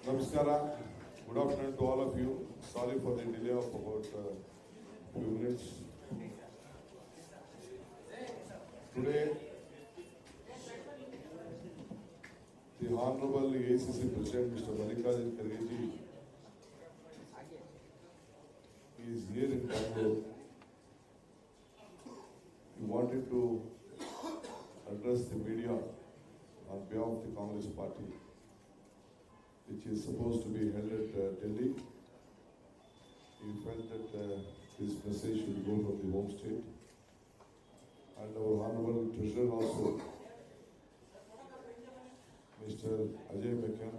Namaskara. Good afternoon to all of you. Sorry for the delay of about few minutes. Today, the Honorable ACC President Mr. Mallikarjun Kharge is here in Bangalore. He wanted to address the media on behalf of the Congress Party, which is supposed to be held at Delhi. He felt that his message should go from the home state. And our Honorable Treasurer also, Mr. Ajay Mekhan,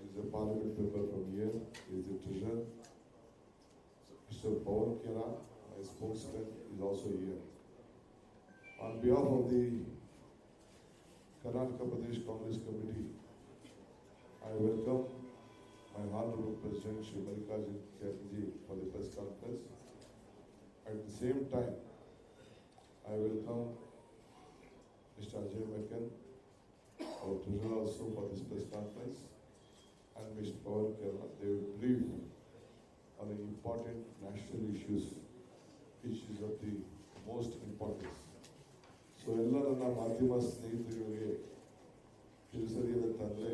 is a parliament member from here, he is the Treasurer. Mr. Pawan Kera, my spokesman, is also here. On behalf of the Karnataka Pradesh Congress Committee, I welcome my Honorable President Shri Mallikarjun Kharge for the press conference. At the same time, I welcome Mr. Ajay Mekhan, our Treasurer also for this press conference, and Mr. Pawan Kera. They will brief on the important national issues of the most importance. So, ಎಲ್ಲರನ್ನ ಮಾಧ್ಯಮ ಸ್ನೇಹಿತರಿಗೆ ತಿಳಿಸಲಿದಂತಂದರೆ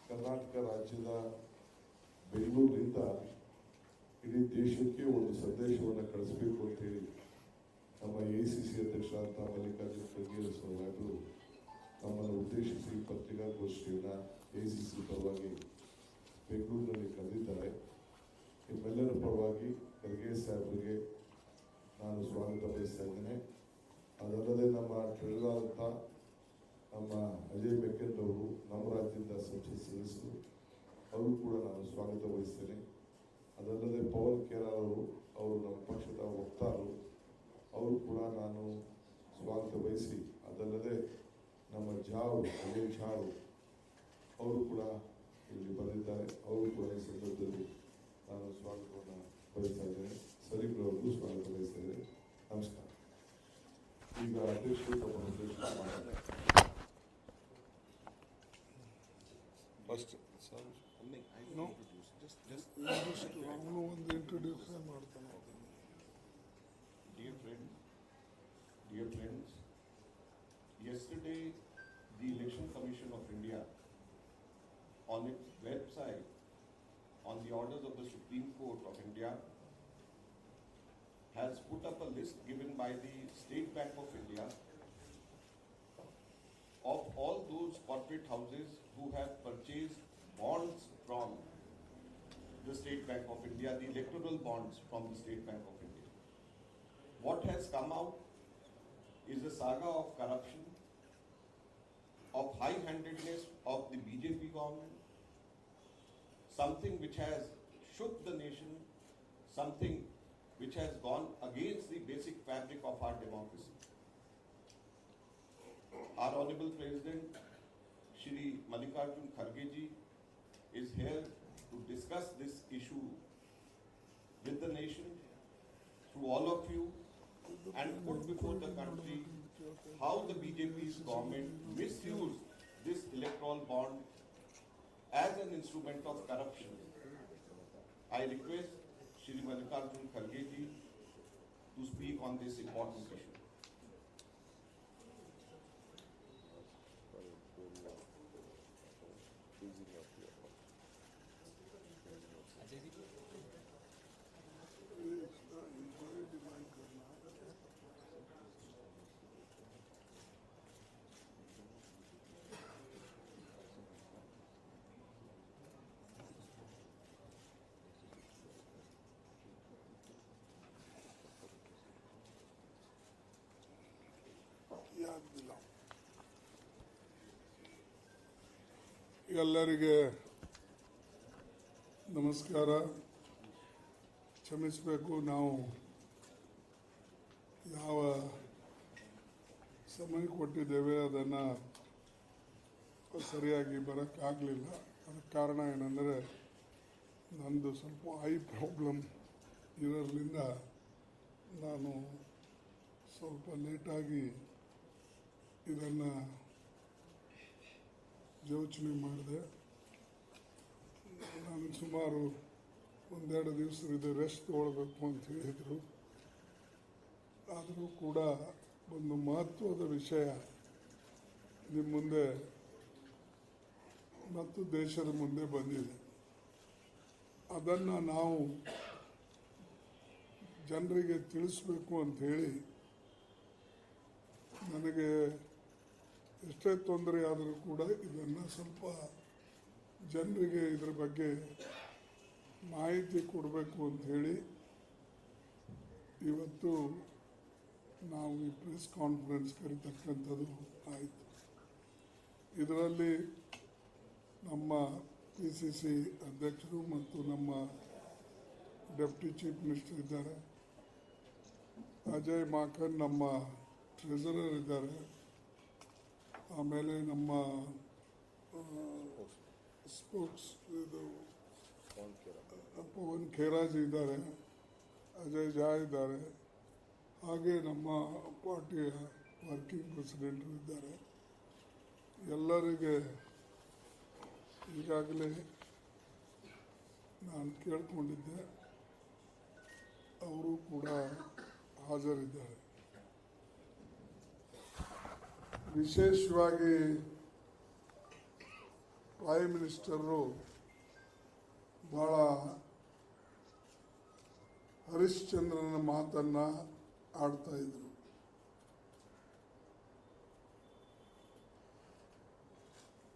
ಕರ್ನಾಟಕ ರಾಜ್ಯದ ಬೆಂಗಳೂರಿನಿಂದ ಇಡೀ ದೇಶಕ್ಕೆ ಒಂದು ಸಂದೇಶವನ್ನು ಕಳಿಸಬೇಕು ಅಂತೇಳಿ ನಮ್ಮ ACC ಅಧ್ಯಕ್ಷರಾದ ಮಲ್ಲಿಕಾರ್ಜುನ ಖರ್ಗೆ ಸಾಹೇಬರು ನಮ್ಮನ್ನು ಉದ್ದೇಶಿಸಿ ಪತ್ರಿಕಾಗೋಷ್ಠಿಯನ್ನು ACC ಪರವಾಗಿ ಬೆಂಗಳೂರಿನಲ್ಲಿ ಕರೆದಿದ್ದಾರೆ. ನಿಮ್ಮೆಲ್ಲರ ಪರವಾಗಿ ಖರ್ಗೆ ಸಾಹೇಬರಿಗೆ ನಾನು ಸ್ವಾಗತ ಬಯಸ್ತಾ ಇದ್ದೇನೆ. ಅದಲ್ಲದೆ ನಮ್ಮ ಟ್ರೆಜರರ್ ಅಂತ ನಮ್ಮ ಅಜಯ್ ಮೆಕ್ಕನ್ ಅವರು ನಮ್ಮ ರಾಜ್ಯದ ಸಂಸತ್ ಸದಸ್ಯರು, ಅವರು ಕೂಡ ನಾನು ಸ್ವಾಗತ ವಹಿಸ್ತೇನೆ. ಅದಲ್ಲದೆ ಪವನ್ ಕೇರಾ ಅವರು ನಮ್ಮ ಪಕ್ಷದ ವಕ್ತಾರರು, ಅವರು ಕೂಡ ನಾನು ಸ್ವಾಗತ ವಹಿಸಿ, ಅದಲ್ಲದೆ ನಮ್ಮ ಅಜಯ್ ಝಾರು ಅವರು ಕೂಡ ಇಲ್ಲಿ ಬಂದಿದ್ದಾರೆ, ಅವರು ಕೂಡ ಈ ಸಂದರ್ಭದಲ್ಲಿ ನಾನು ಸ್ವಾಗತವನ್ನು ಬಯಸ್ತಾ ಇದ್ದೇನೆ. ಸರಿಗಳವ್ರಿಗೂ ಸ್ವಾಗತ ಬಯಸ್ತಾ ಇದ್ದೇನೆ. ನಮಸ್ಕಾರ. ಈಗ ಅಧ್ಯಕ್ಷರು ತಮ್ಮ ಉದ್ದೇಶ ಮಾಡಿದ್ದಾರೆ. ಫಸ್ಟ್ ಅವನು ಒಂದು ಇಂಟ್ರೊಡ್ಯೂಸ್ ಮಾಡ್ತಾನೆ. Dear friends, yesterday the Election Commission of India on its website, on the orders of the Supreme Court of India, has put up a list given by the State Bank of India of all those corporate houses who have purchased bonds from the State Bank of India, the electoral bonds from the State Bank of India. What has come out is a saga of corruption, of high-handedness of the BJP government, something which has shook the nation, something which has gone against the basic fabric of our democracy. Our Honorable President, Shri Mallikarjun Kharge ji, is here to discuss this issue with the nation, through all of you, and put before the country how the BJP's government misused this electoral bond as an instrument of corruption. I request Shri Mallikarjun Kharge ji to speak on this important issue. ಎಲ್ಲರಿಗೆ ನಮಸ್ಕಾರ. ಕ್ಷಮಿಸಬೇಕು, ನಾವು ಯಾವ ಸಮಯ ಕೊಟ್ಟಿದ್ದೇವೆ ಅದನ್ನು ಸರಿಯಾಗಿ ಬರೋಕ್ಕಾಗಲಿಲ್ಲ. ಅದಕ್ಕೆ ಕಾರಣ ಏನಂದರೆ ನಂದು ಸ್ವಲ್ಪ ಐ ಪ್ರಾಬ್ಲಮ್ ಇರೋದ್ರಿಂದ ನಾನು ಸ್ವಲ್ಪ ಲೇಟಾಗಿ ಇದನ್ನು ಯೋಚನೆ ಮಾಡಿದೆ. ನಾನು ಸುಮಾರು ಒಂದೆರಡು ದಿವಸ ಇದು ರೆಸ್ಟ್ ತೊಗೊಳ್ಬೇಕು ಅಂತ ಹೇಳಿದರು. ಆದರೂ ಕೂಡ ಒಂದು ಮಹತ್ವದ ವಿಷಯ ನಿಮ್ಮ ಮುಂದೆ ಮತ್ತು ದೇಶದ ಮುಂದೆ ಬಂದಿದೆ. ಅದನ್ನು ನಾವು ಜನರಿಗೆ ತಿಳಿಸ್ಬೇಕು ಅಂಥೇಳಿ ನನಗೆ ಎಷ್ಟೇ ತೊಂದರೆ ಆದರೂ ಕೂಡ ಇದನ್ನು ಸ್ವಲ್ಪ ಜನರಿಗೆ ಇದರ ಬಗ್ಗೆ ಮಾಹಿತಿ ಕೊಡಬೇಕು ಅಂಥೇಳಿ ಇವತ್ತು ನಾವು ಈ ಪ್ರೆಸ್ ಕಾನ್ಫರೆನ್ಸ್ ಕರೀತಕ್ಕಂಥದ್ದು ಆಯಿತು. ಇದರಲ್ಲಿ ನಮ್ಮ PCC ಅಧ್ಯಕ್ಷರು ಮತ್ತು ನಮ್ಮ ಡೆಪ್ಟಿ ಚೀಫ್ ಮಿನಿಸ್ಟರ್ ಇದ್ದಾರೆ, ಅಜಯ್ ಮಾಕನ್ ನಮ್ಮ ಟ್ರೆಸರರ್ ಇದ್ದಾರೆ, ಆಮೇಲೆ ನಮ್ಮ ಸ್ಪೋಕ್ಸ್ ಇದು ಪವನ್ ಖೇರಾಜ್ ಇದ್ದಾರೆ, ಅಜಯ್ ಝಾ ಇದ್ದಾರೆ, ಹಾಗೆ ನಮ್ಮ ಪಾರ್ಟಿಯ ವರ್ಕಿಂಗ್ ಪ್ರೆಸಿಡೆಂಟರು ಇದ್ದಾರೆ. ಎಲ್ಲರಿಗೆ ಈಗಾಗಲೇ ನಾನು ಕೇಳ್ಕೊಂಡಿದ್ದೆ, ಅವರು ಕೂಡ ಹಾಜರಿದ್ದಾರೆ. ವಿಶೇಷವಾಗಿ ಪ್ರೈಮ್ ಮಿನಿಸ್ಟರು ಭಾಳ ಹರಿಶ್ಚಂದ್ರನ ಮಾತನ್ನು ಆಡ್ತಾ ಇದ್ರು.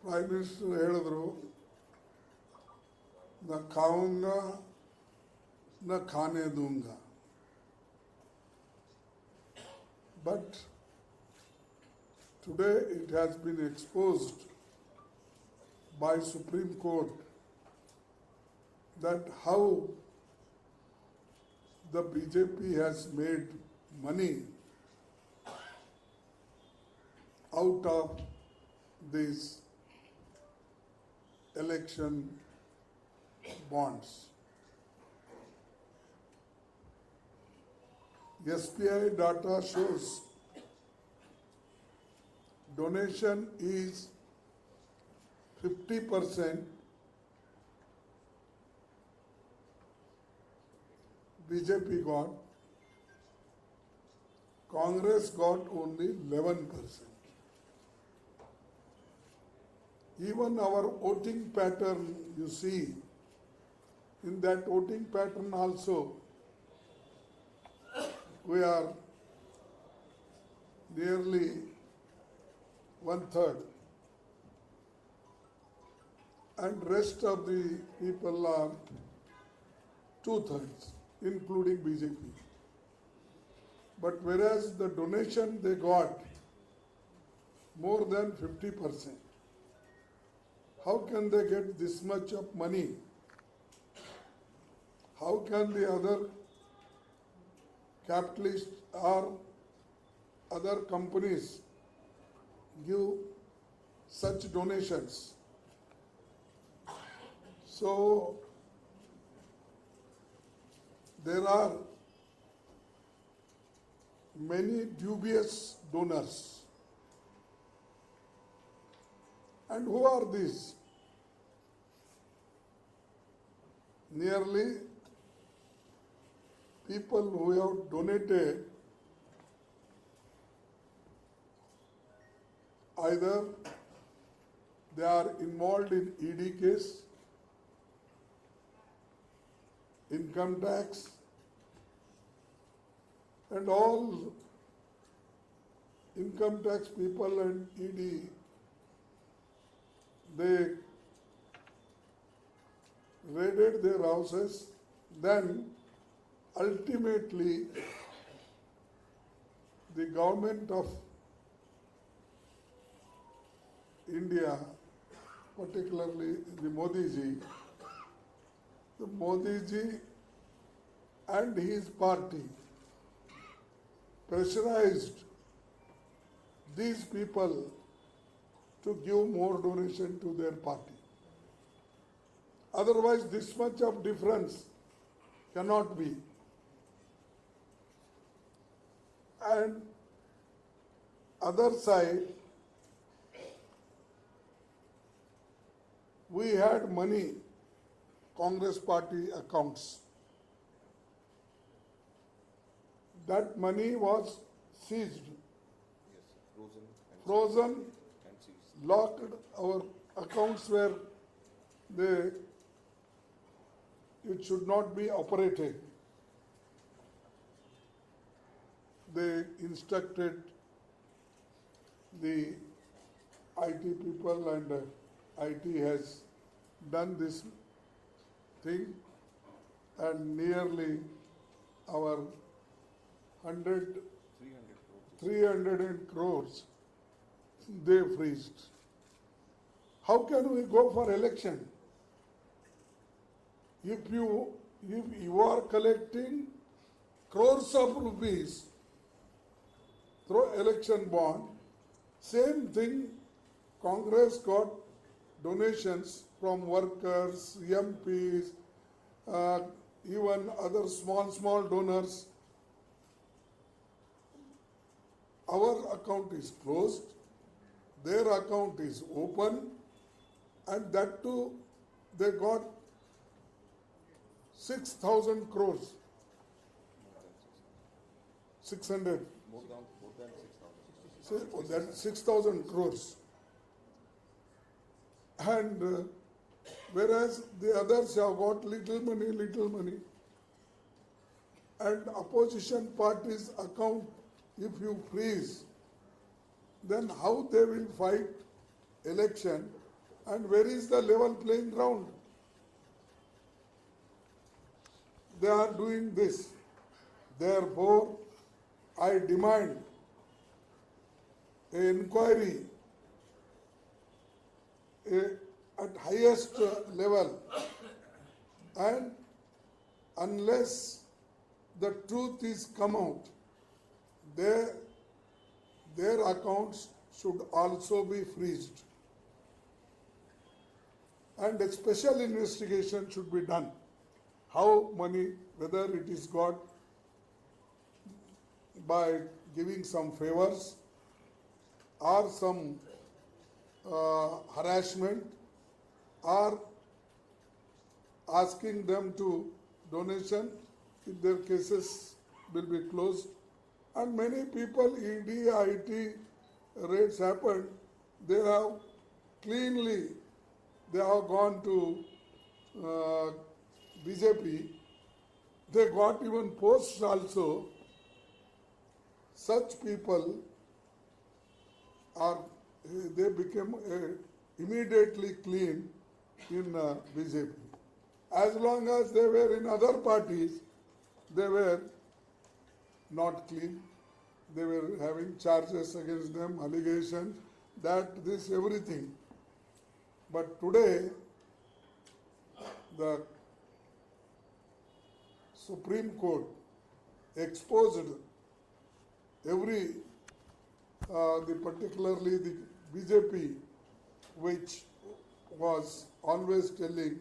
ಪ್ರೈಮ್ ಮಿನಿಸ್ಟರ್ ಹೇಳಿದ್ರು, ನ ಖಾऊंगा ನ खाने दूंगा. But today it has been exposed by Supreme Court that how the BJP has made money out of these election bonds. SBI data shows donation is 50% BJP got, Congress got only 11%. Even our voting pattern, you see, in that voting pattern also, we are nearly 1/3, and rest of the people are 2/3, including BJP. But whereas the donation they got more than 50%, how can they get this much of money? How can the other capitalists or other companies give such donations? So there are many dubious donors. And who are these? Nearly people who have donated either they are involved in ED case, income tax, and all income tax people and ED, they raided their houses, then ultimately the government of India, particularly the Modi ji and his party pressurized these people to give more donation to their party. Otherwise, this much of difference cannot be. And other side, we had money, Congress party accounts. That money was seized, Yes, frozen, and seized. locked. Our accounts were they. It should not be operated. They instructed the IT people, and IT has done this thing, and nearly our 100, 300 crores. 300 crores they freezed. How can we go for election? If you are collecting crores of rupees through election bond, same thing, Congress got donations from workers, MPs, even other small donors. Our account is closed, their account is open, and that too they got 6,000 crores. 600. More than 6,000. So that 6,000 crores. And whereas the others have got little money. And opposition parties' account, if you freeze, then how they will fight election, and where is the level playing ground? They are doing this. Therefore, I demand an inquiry at highest level, and unless the truth is come out, their accounts should also be freezed, and a special investigation should be done. How money, whether it is got by giving some favors or some harassment, or asking them to donation, if their cases will be closed. And many people, ED, IT raids happened, they have cleanly, they have gone to BJP, they got even posts also. Such people are, they became immediately clean in BJP. As long as they were in other parties, they were not clean. They were having charges against them, allegations, that this, everything. But today, the Supreme Court exposed every, particularly the BJP, which was always telling,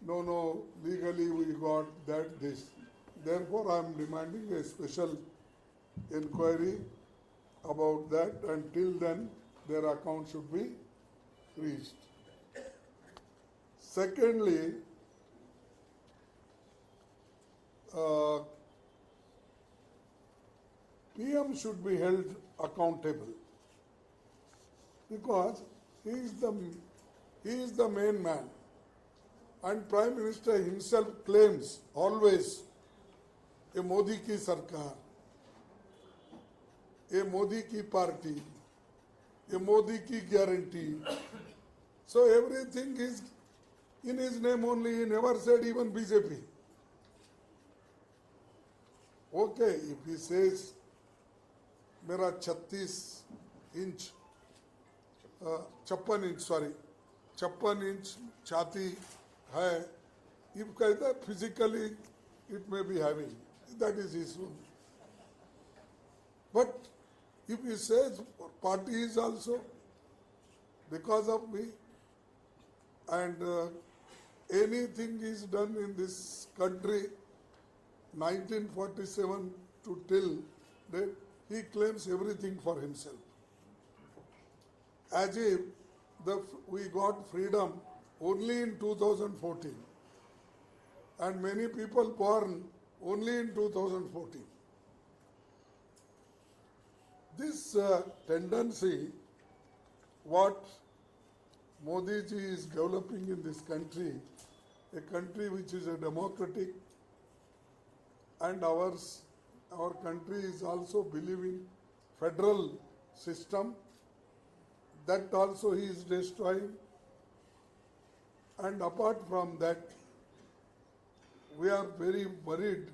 no, legally we got that, this. Therefore, I am demanding a special inquiry about that. Until then, their account should be freezed. Secondly, PM should be held accountable, because he is the main man, and Prime Minister himself claims always a Modi ki sarkar, a Modi ki party, a Modi ki guarantee. So everything is in his name only. He never said even BJP. Okay, if he says मेरा 56 inch 56 inch छाती है, if कहता physically it may be having, that is his own. But if he says party is also because of me, and anything is done in this country 1947 to till date, he claims everything for himself. as if we got freedom only in 2014 and many people born only in 2014. This tendency, what Modi ji is developing in this country, a country which is a democratic, and our country is also believing federal system, that also he is destroying. And apart from that, we are very worried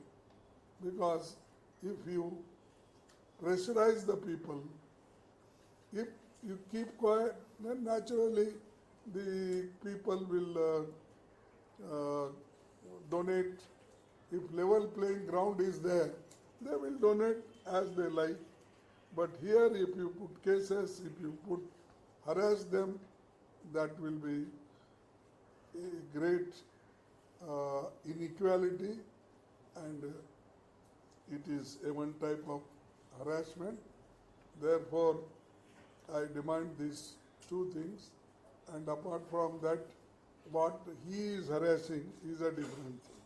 because if you pressurize the people, if you keep quiet, then naturally the people will donate. If level playing ground is there, they will donate as they like. But here, if you put cases, if you put harass them, that will be a great inequality, and it is a one type of harassment. Therefore, I demand these two things, and apart from that, what he is harassing is a different thing.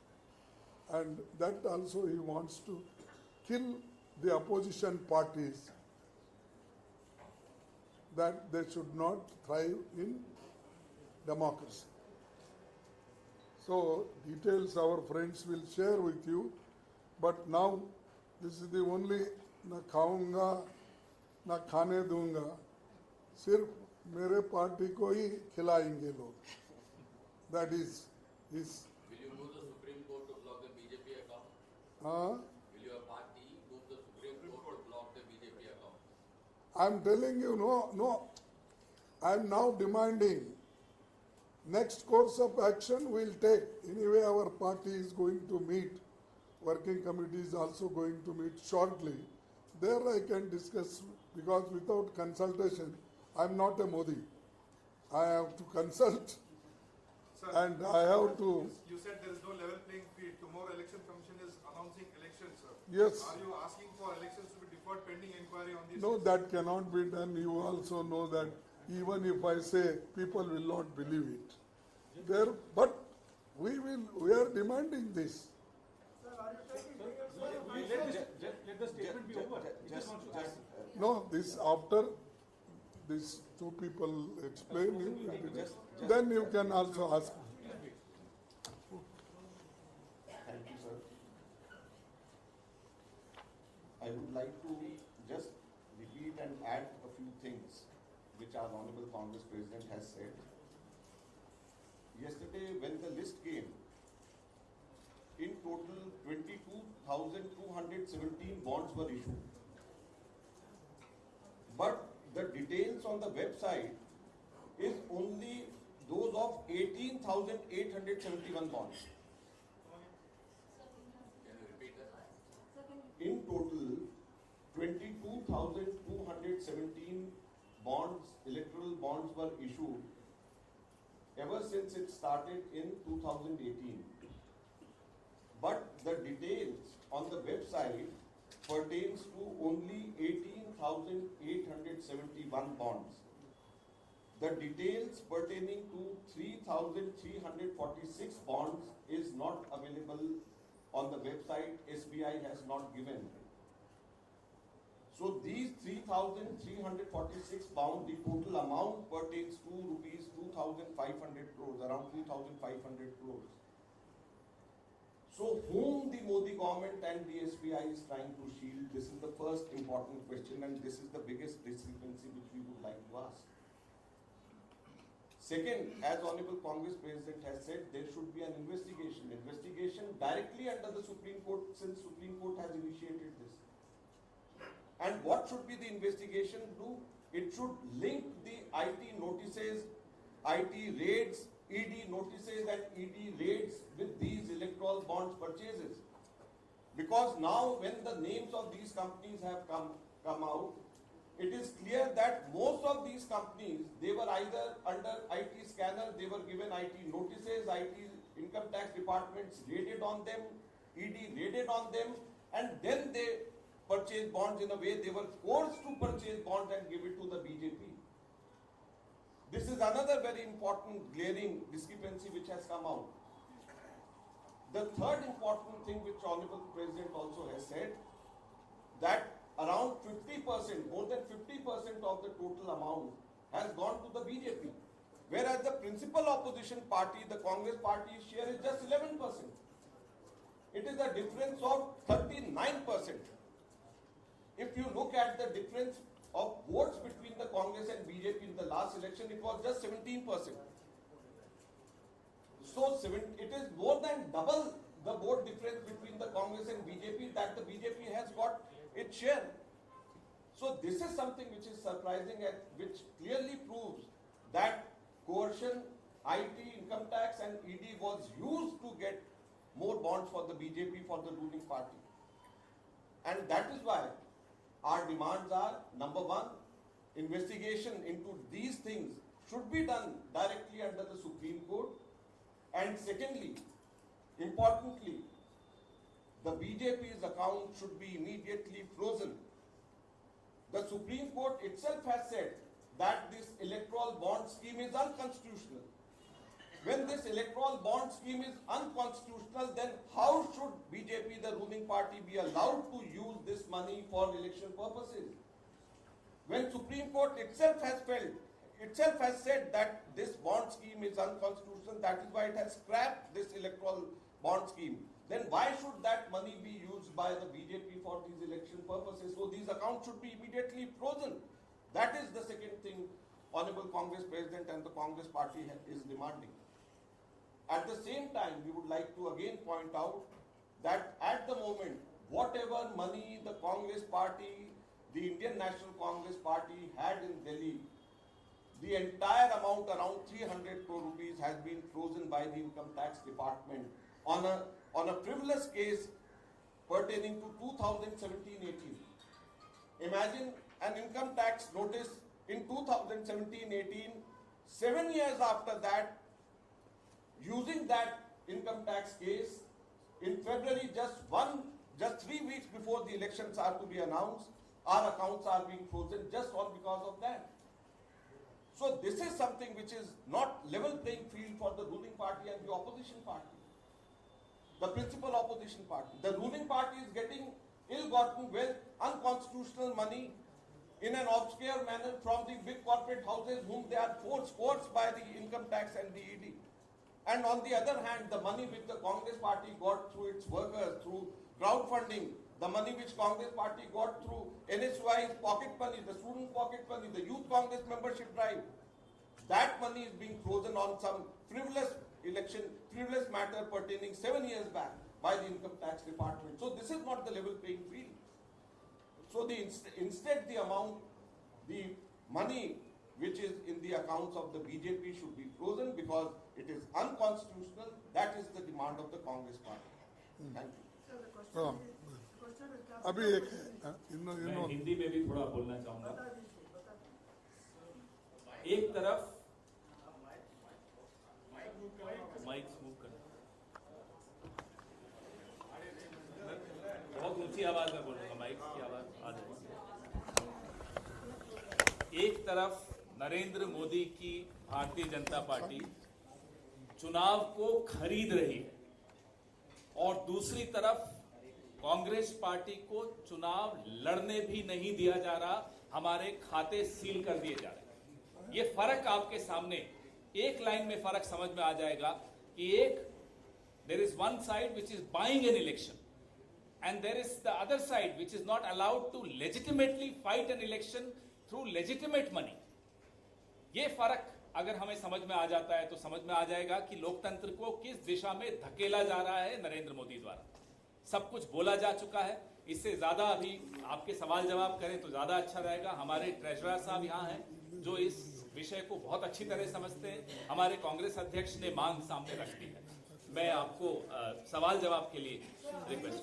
And that also he wants to kill the opposition parties, that they should not thrive in democracy. So details our friends will share with you, but now this is the only na खाऊंगा ना खाने दूंगा, सिर्फ मेरे party को ही खिलाएंगे लोग. That is his. Will you move the Supreme Court to block the BJP account? Will your party move the Supreme Court to block the BJP account? I am telling you, no. I am now demanding next course of action we will take. Anyway, our party is going to meet. Working committee is also going to meet shortly. There I can discuss, because without consultation, I am not a Modi. I have to consult. Sir, And I have to. You said there is no level playing field. Tomorrow Election Commission is announcing elections, sir. Yes. Are you asking for elections to be deferred pending inquiry on this? No, that cannot be done. You also know that even if I say, people will not believe it. But we are demanding this. Let the statement be over. He just wants to add. No, this after these two people explain, then you can also ask. Thank you, sir. I would like to just repeat and add a few things which our Honorable Congress President has said. Yesterday, when the list came, in total 22,217 bonds were issued. But the details on the website is only those of 18,871 bonds. Can you repeat that? In total, 22,217 bonds, electoral bonds were issued ever since it started in 2018. But the details on the website pertains to only 18,871 bonds. The details pertaining to 3,346 bonds is not available on the website. SBI has not given. So these 3,346 bonds, the total amount pertains to rupees 2,500 crores, around 2,500 crores. So whom the Modi government and the SBI is trying to shield? This is the first important question, and this is the biggest discrepancy which we would like to ask. Second, as Honorable Congress President has said, there should be an investigation. Investigation directly under the Supreme Court, since Supreme Court has initiated this. And what should be the investigation do? It should link the IT notices, IT raids, ED notices and ED raids with these electoral bonds purchases. Because now when the names of these companies have come out, it is clear that most of these companies, they were either under IT scanner, they were given IT notices, IT income tax departments raided on them, ED raided on them, and then they purchased bonds. In a way they were forced to purchase bonds and give it to the BJP. This is another very important glaring discrepancy which has come out. The third important thing which Honorable President also has said, that around 50%, more than 50% of the total amount has gone to the BJP. Whereas the principal opposition party, the Congress party's share is just 11%. It is a difference of 39%. If you look at the difference of votes between the Congress and BJP in the last election, it was just 17%. So it is more than double the vote difference between the Congress and BJP that the BJP has got its share. So this is something which is surprising and which clearly proves that coercion, IT, income tax and ED was used to get more bonds for the BJP, for the ruling party. And that is why our demands are, number one, investigation into these things should be done directly under the Supreme Court. And secondly, importantly, the BJP's account should be immediately frozen. The Supreme Court itself has said that this electoral bond scheme is unconstitutional. When this electoral bond scheme is unconstitutional, then how should BJP, the ruling party, be allowed to use this money for election purposes? When Supreme Court itself has said that this bond scheme is unconstitutional, that is why it has scrapped this electoral bond scheme. Then why should that money be used by the BJP for these election purposes? So these accounts should be immediately frozen. That is the second thing Honorable Congress President and the Congress Party is demanding. At the same time, we would like to again point out that at the moment, whatever money the Congress Party, the Indian National Congress Party had in Delhi, the entire amount, around 300 crore rupees, has been frozen by the Income Tax Department on a frivolous case pertaining to 2017-18. Imagine an income tax notice in 2017-18, 7 years after that, using that income tax case, in February, just 3 weeks before the elections are to be announced, our accounts are being frozen just all because of that. So this is something which is not level playing field for the ruling party and the opposition party. The principal opposition party. The ruling party is getting ill-gotten wealth, unconstitutional money in an obscure manner from the big corporate houses whom they are forced by the income tax and the ED. And on the other hand, the money which the Congress party got through its workers, through crowdfunding, the money which Congress party got through NSY's pocket money, the student pocket money, the youth Congress membership drive, that money is being frozen on some frivolous matter pertaining 7 years back by the income tax department. So this is not the level playing field. So instead the money which is in the accounts of the BJP should be frozen because it is unconstitutional. That is the demand of the Congress party. Thank you. अभी एक मैं हिंदी में भी थोड़ा बोलना चाहूंगा। एक तरफ माइक मूव कर, बहुत ऊंची आवाज में बोलूंगा, माइक की आवाज आ जाएगी। एक तरफ नरेंद्र मोदी की भारतीय जनता पार्टी चुनाव को खरीद रही है और दूसरी तरफ कांग्रेस पार्टी को चुनाव लड़ने भी नहीं दिया जा रहा, हमारे खाते सील कर दिए जा रहे हैं। ये फर्क आपके सामने एक लाइन में फर्क समझ में आ जाएगा कि एक there is one side which is buying an election and there is the other side which is not allowed to legitimately fight an election through legitimate money. ये फर्क अगर हमें समझ में आ जाता है तो समझ में आ जाएगा कि लोकतंत्र को किस दिशा में धकेला जा रहा है नरेंद्र मोदी द्वारा। सब कुछ बोला जा चुका है, इससे ज्यादा अभी आपके सवाल जवाब करें तो ज्यादा अच्छा रहेगा। हमारे ट्रेजरर साहब यहाँ हैं जो इस विषय को बहुत अच्छी तरह समझते हैं। हमारे कांग्रेस अध्यक्ष ने मांग सामने रख दी है। मैं आपको सवाल जवाब के लिए request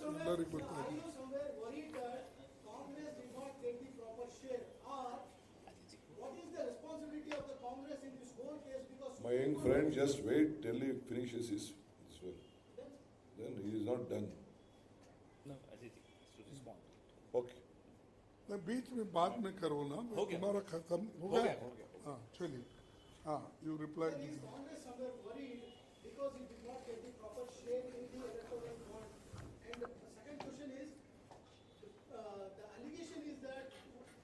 My young friend, just wait till he finishes his well. Then he is not done. Okay. मैं बीच में बात में करो ना, हो गया। तुम्हारा खत्म हो गया। हाँ चलिए। You replied. Is Congress somewhere worried because it did not get the proper share in the electoral bond? And the second question is, the allegation is that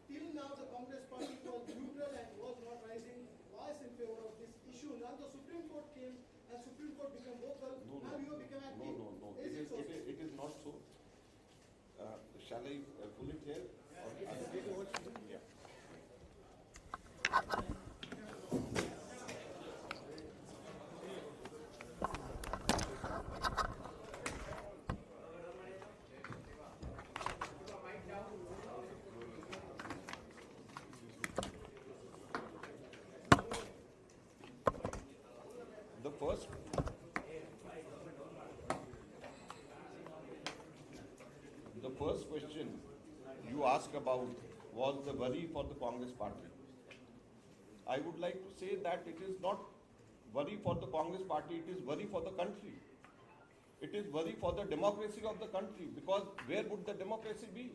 till now the Congress party was neutral and was not raising voice in favor of this issue. Now the Supreme Court came and Supreme Court became vocal. Now you have become active. No. Is it so? It is not so. Shall I pull it here? Yeah. The first question you asked about was the worry for the Congress party. I would like to say that it is not worry for the Congress party, it is worry for the country. It is worry for the democracy of the country, because where would the democracy be?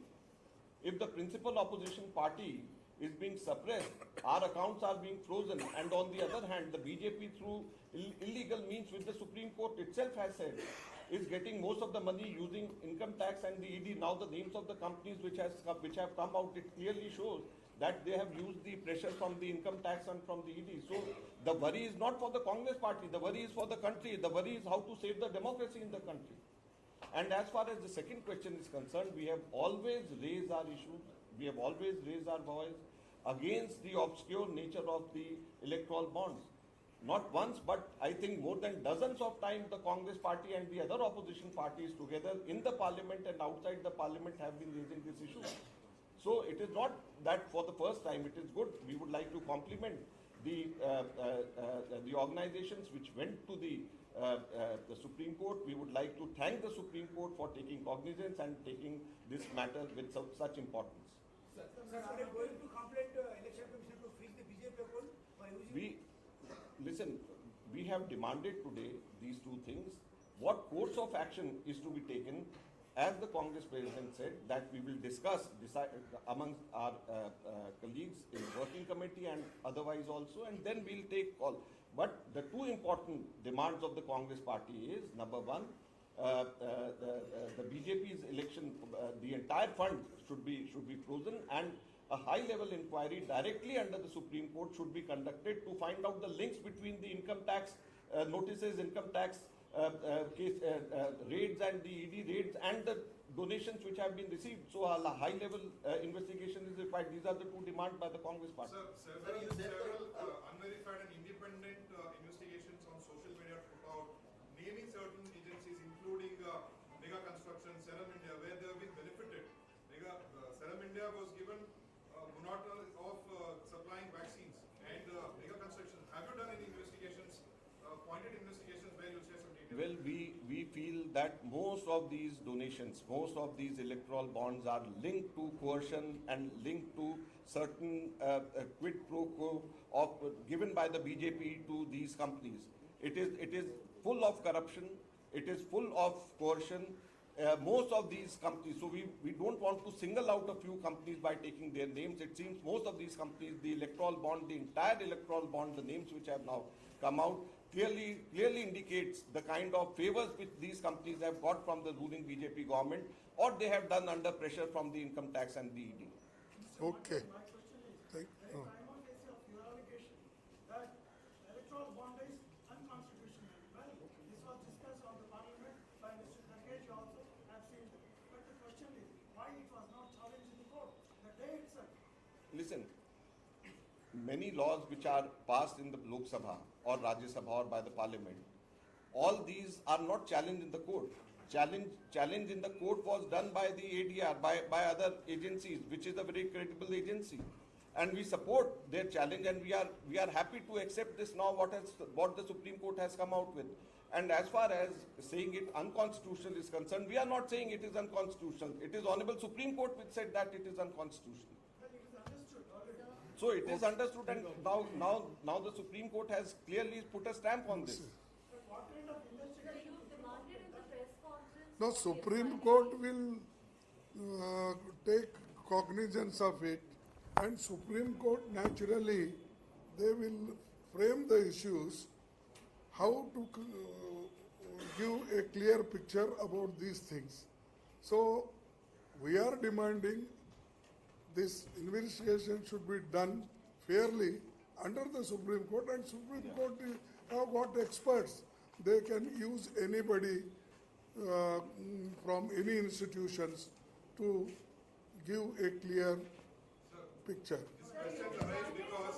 If the principal opposition party is being suppressed, our accounts are being frozen, and on the other hand, the BJP through illegal means, which the Supreme Court itself has said, is getting most of the money using income tax and the ED. Now the names of the companies which have come out, it clearly shows that they have used the pressure from the income tax and from the ED. So the worry is not for the Congress party, the worry is for the country, the worry is how to save the democracy in the country. And as far as the second question is concerned, we have always raised our issues, we have always raised our voice against the obscure nature of the electoral bonds. Not once, but I think more than dozens of times the Congress party and the other opposition parties together in the parliament and outside the parliament have been raising this issue. So it is not that for the first time, it is good. We would like to compliment the organizations which went to the Supreme Court. We would like to thank the Supreme Court for taking cognizance and taking this matter with such importance. Sir, are you going to complain to Election Commission to fix the BJP poll by using? We have demanded today these two things. What course of action is to be taken, as the Congress President said, that we will decide amongst our colleagues in working committee and otherwise also, and then we'll take call. But the two important demands of the Congress party is, number one, the BJP's election, the entire fund should be frozen, and a high-level inquiry directly under the Supreme Court should be conducted to find out the links between the income tax notices, income tax raids and the ED raids and the donations which have been received. So a high-level investigation is required. These are the two demands by the Congress party. Sir, several unverified and independent investigations on social media put out naming certain agencies, including Mega Construction, Serum India, where they have been benefited. Serum India was given monotony of supplying vaccines, and Mega Construction. Have you done any investigations, pointed investigations where you share some details? Well, we feel that most of these donations, most of these electoral bonds are linked to coercion and linked to certain quid pro quo given by the BJP to these companies. It is full of corruption. It is full of coercion. Most of these companies, so we don't want to single out a few companies by taking their names. It seems most of these companies, the electoral bond, the entire electoral bond, the names which have now come out, clearly indicates the kind of favors which these companies have got from the ruling BJP government, or they have done under pressure from the income tax and the ED. Okay. My question is, at the time of case of your allegation that electoral bond is unconstitutional. Well, this was discussed on the parliament by Mr. Karnataka also. I've seen that. But the question is, why it was not challenged in the court the day itself? Listen, many laws which are passed in the Lok Sabha or Rajya Sabha or by the parliament, all these are not challenged in the court. Challenge in the court was done by the ADR, by other agencies, which is a very credible agency. And we support their challenge, and we are happy to accept this now, what the Supreme Court has come out with. And as far as saying it unconstitutional is concerned, we are not saying it is unconstitutional. It is Honorable Supreme Court which said that it is unconstitutional. Well, it is understood already. So it is understood, and now the Supreme Court has clearly put a stamp on this. But what kind of investigation? Demanded in the press conference. No, Supreme Court will take cognizance of it, and Supreme Court naturally they will frame the issues, how to give a clear picture about these things. So we are demanding this investigation should be done fairly under the Supreme Court, and Supreme Court have got experts. They can use anybody from any institutions to give a clear picture. This question arises because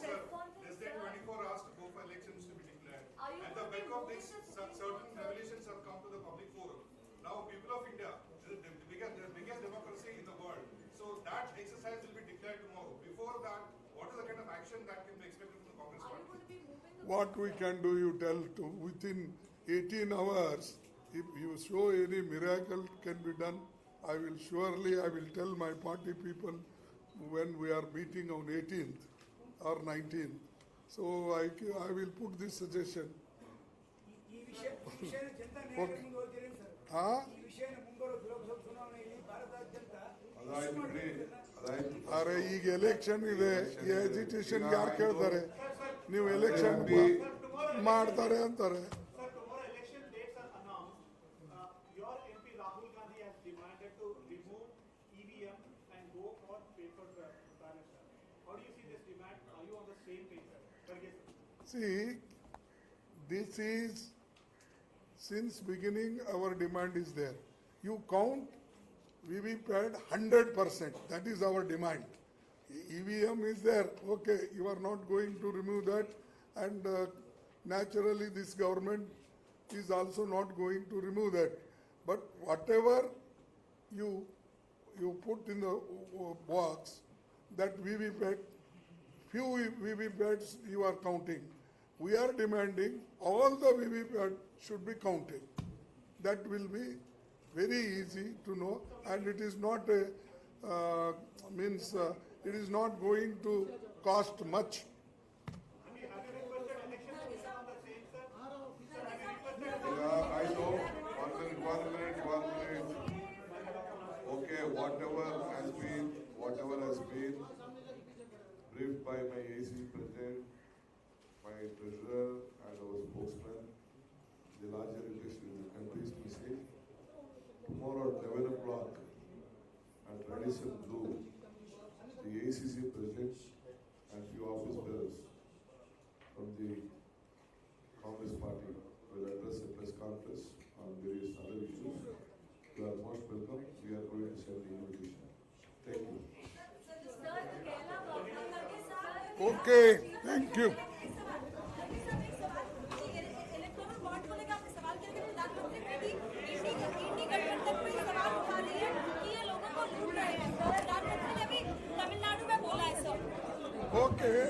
less than 24 hours to go for elections to be declared. At the back of this, certain revelations have come to the public forum. Now, people of India, the biggest democracy in the world. So that exercise will be declared tomorrow. Before that, what is the kind of action that can be expected from the Congress party? What we can do, you tell to within 18 hours, if you show any miracle can be done, I will tell my party people when we are meeting on 18th or 19th. So I will put this suggestion. Okay. ಅರೆ ಈಗ election ಇದೆ, ಈ agitation ಯಾರು ಕೇಳ್ತಾರೆ? ನೀವು election ಮಾಡ್ತಾರೆ ಅಂತಾರೆ. Sir, tomorrow election dates are announced. Your MP Rahul Gandhi has demanded to remove EVM and go for paper ballot. How do you see this demand? Are you on the same page, sir? See, this is since beginning our demand is there. You count VVPAT 100%. That is our demand. EVM is there. Okay, you are not going to remove that, and naturally this government is also not going to remove that. But whatever you put in the box, that VVPAT, few VVPATs you are counting. We are demanding all the VVPAT should be counted. That will be very easy to know, and it is not it is not going to cost much. I know. One minute. Okay, whatever has been briefed by my AC President, my Treasurer and our spokesman, the larger interest in the country's message. Tomorrow at 11 o'clock at Radisson Blue, the ACC President and few office bearers from the Congress Party will address a press conference on various other issues. You are most welcome. We are going to send the invitation. Thank you. Okay, thank you. Electoral bond को लेकर आपने सवाल किया कि प्रधानमंत्री मोदी इंडी गठबंधन पर सवाल उठा रही है कि ये लोगों को लूट रहे हैं. प्रधानमंत्री ने भी तमिलनाडु में बोला है सर. Okay.